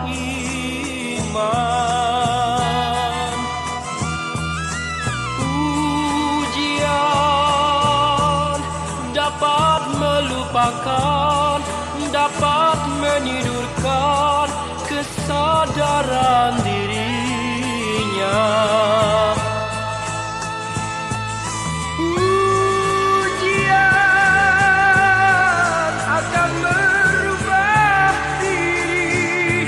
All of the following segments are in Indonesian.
iman. Ujian dapat melupakan, dapat menidurkan kesadaran dirinya. Ujian akan merubah diri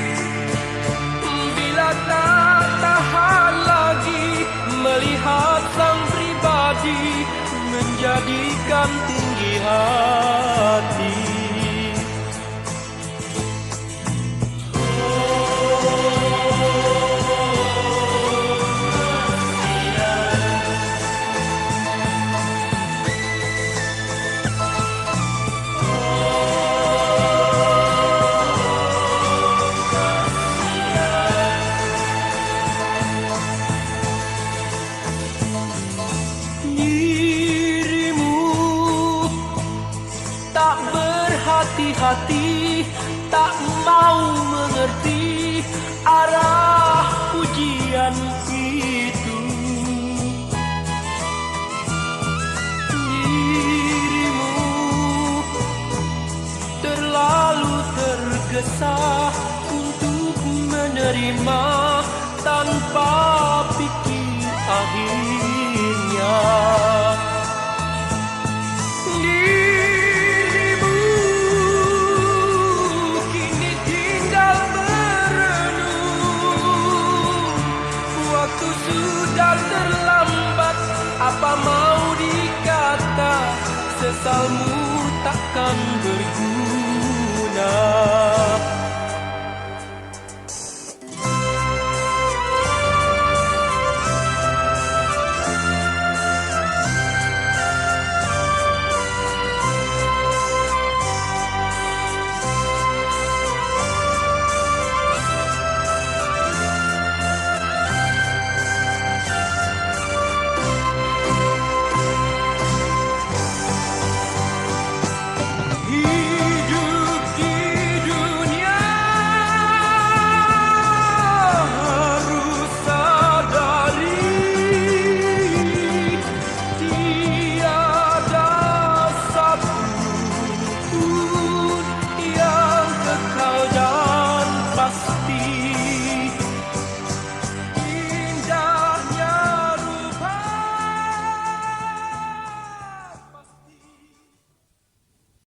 bila tak tahan lagi melihat sang pribadi menjadikan tinggi hati. Dirimu tak berhati-hati, tak mau mengerti arah ujian itu. Dirimu terlalu tergesa untuk menerima tanpa pikir akhirnya. Dirimu kini tinggal merenung, waktu sudah terlambat, apa mau dikata, sesalmu takkan berguna.